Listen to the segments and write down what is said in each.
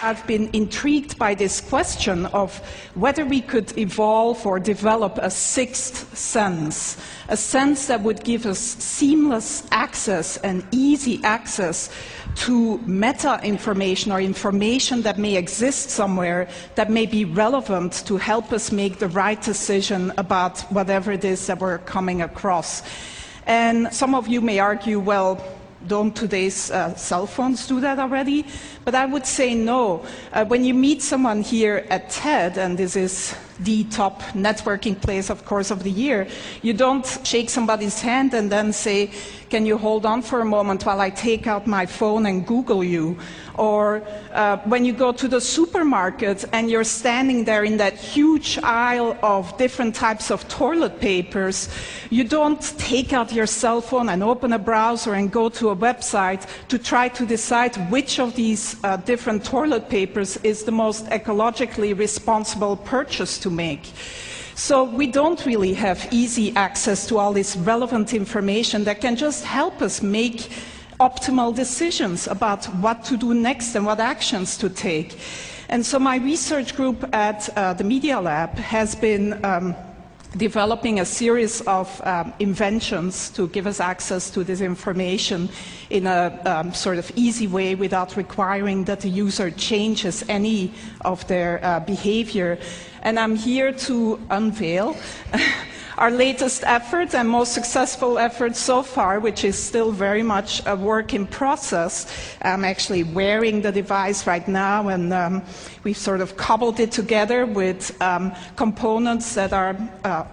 I've been intrigued by this question of whether we could evolve or develop a sixth sense, a sense that would give us seamless access and easy access to meta information or information that may exist somewhere that may be relevant to help us make the right decision about whatever it is that we're coming across. And some of you may argue, well, don't today's cell phones do that already? But I would say no. When you meet someone here at TED, and this is the top networking place, of course, of the year, you don't shake somebody's hand and then say, can you hold on for a moment while I take out my phone and Google you? Or when you go to the supermarket and you're standing there in that huge aisle of different types of toilet papers, you don't take out your cell phone and open a browser and go to a website to try to decide which of these different toilet papers is the most ecologically responsible purchase to make. So we don't really have easy access to all this relevant information that can just help us make optimal decisions about what to do next and what actions to take. And so my research group at the Media Lab has been developing a series of inventions to give us access to this information in a sort of easy way without requiring that the user changes any of their behavior. And I'm here to unveil our latest effort and most successful effort so far, which is still very much a work in process. I'm actually wearing the device right now, and we've sort of cobbled it together with components that are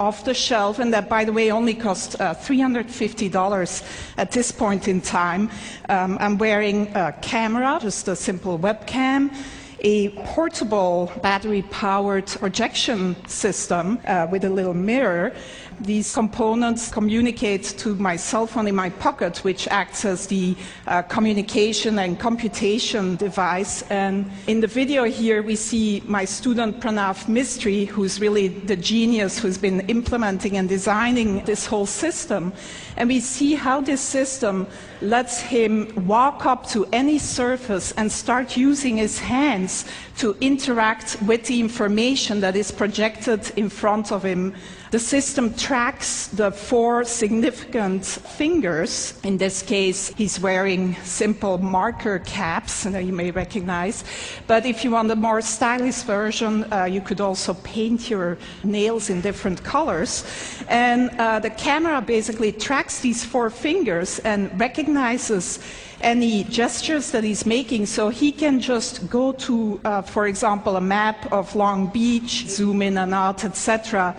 off the shelf, and that, by the way, only cost $350 at this point in time. I'm wearing a camera, just a simple webcam, a portable battery-powered projection system with a little mirror. These components communicate to my cell phone in my pocket, which acts as the communication and computation device. And in the video here, we see my student Pranav Mistry, who's really the genius who's been implementing and designing this whole system. And we see how this system lets him walk up to any surface and start using his hands to interact with the information that is projected in front of him. The system tracks the 4 significant fingers. In this case, he's wearing simple marker caps that you may recognize. But if you want a more stylish version, you could also paint your nails in different colors. And the camera basically tracks these 4 fingers and recognizes any gestures that he's making, so he can just go to, for example, a map of Long Beach, zoom in and out, etc.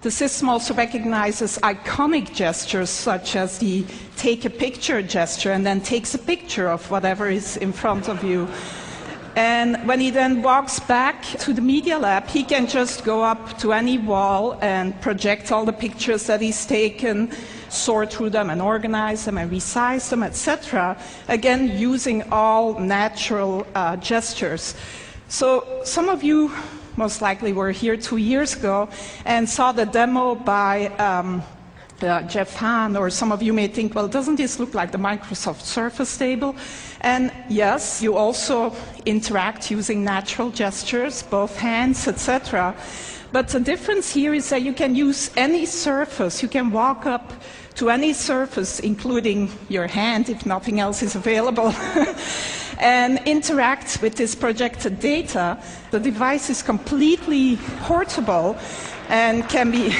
The system also recognizes iconic gestures, such as the take a picture gesture, and then takes a picture of whatever is in front of you. And when he then walks back to the Media Lab, he can just go up to any wall and project all the pictures that he's taken, sort through them and organize them and resize them, etc. Again, using all natural gestures. So some of you most likely were here 2 years ago and saw the demo by Jeff Hahn, or some of you may think, well, doesn't this look like the Microsoft Surface table? And yes, you also interact using natural gestures, both hands, etc. But the difference here is that you can use any surface. You can walk up to any surface, including your hand, if nothing else is available, and interact with this projected data. The device is completely portable and can be...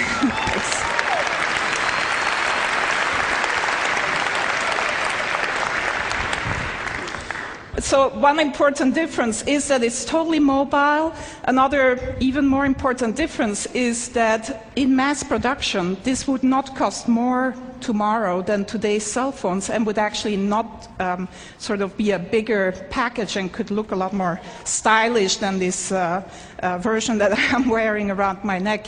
So one important difference is that it's totally mobile. Another even more important difference is that in mass production, this would not cost more tomorrow than today's cell phones, and would actually not sort of be a bigger package and could look a lot more stylish than this version that I'm wearing around my neck.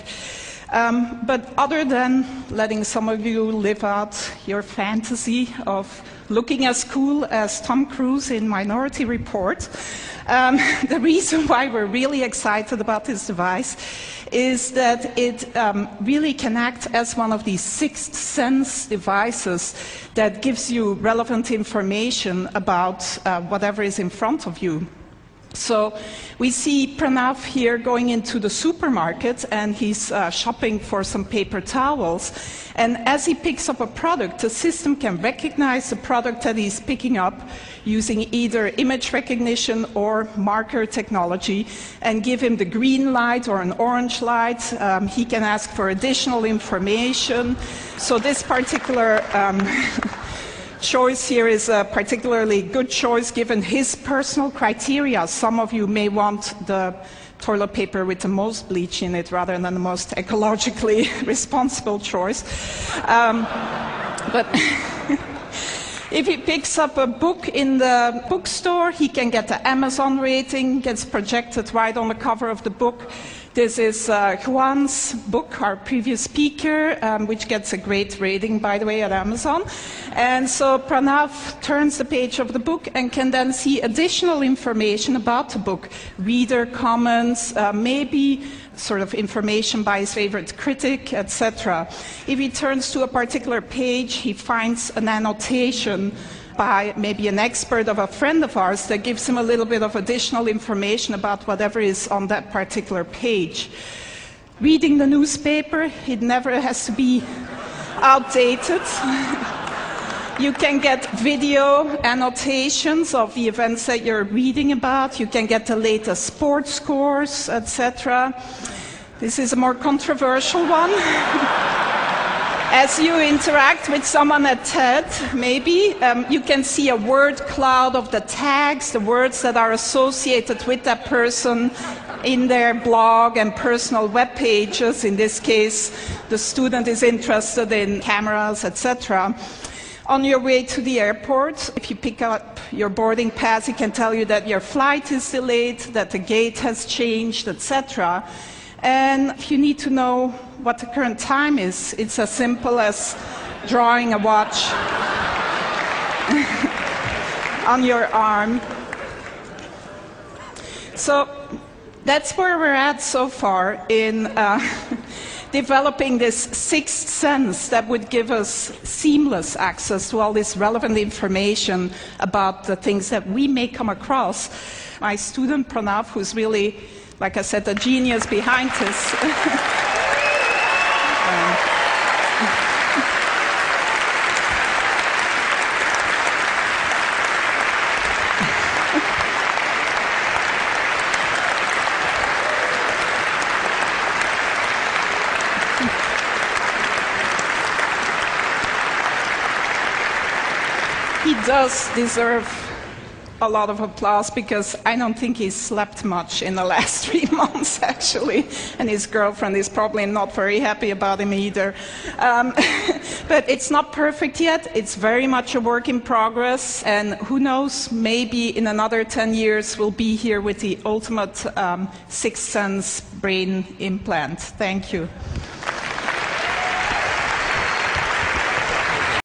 But other than letting some of you live out your fantasy of looking as cool as Tom Cruise in Minority Report, the reason why we're really excited about this device is that it really can act as one of these sixth sense devices that gives you relevant information about whatever is in front of you. So we see Pranav here going into the supermarket, and he's shopping for some paper towels. And as he picks up a product, the system can recognize the product that he's picking up using either image recognition or marker technology and give him the green light or an orange light. He can ask for additional information. So this particular choice here is a particularly good choice given his personal criteria. Some of you may want the toilet paper with the most bleach in it rather than the most ecologically responsible choice. But if he picks up a book in the bookstore, he can get the Amazon rating, gets projected right on the cover of the book. This is Juan's book, our previous speaker, which gets a great rating, by the way, at Amazon. And so Pranav turns the page of the book and can then see additional information about the book, reader comments, maybe sort of information by his favorite critic, etc. If he turns to a particular page, he finds an annotation by maybe an expert of a friend of ours that gives him a little bit of additional information about whatever is on that particular page. Reading the newspaper, it never has to be outdated. You can get video annotations of the events that you're reading about. You can get the latest sports scores, etc. This is a more controversial one. As you interact with someone at TED, maybe, you can see a word cloud of the tags, the words that are associated with that person in their blog and personal web pages. In this case, the student is interested in cameras, etc. On your way to the airport, if you pick up your boarding pass, it can tell you that your flight is delayed, that the gate has changed, etc. And if you need to know what the current time is, it's as simple as drawing a watch on your arm. So that's where we're at so far in developing this sixth sense that would give us seamless access to all this relevant information about the things that we may come across. My student Pranav, who's really, like I said, the genius behind this. He does deserve a lot of applause because I don't think he's slept much in the last 3 months, actually, and his girlfriend is probably not very happy about him either. But it's not perfect yet. It's very much a work in progress, and who knows, maybe in another 10 years we'll be here with the ultimate sixth sense brain implant. Thank you.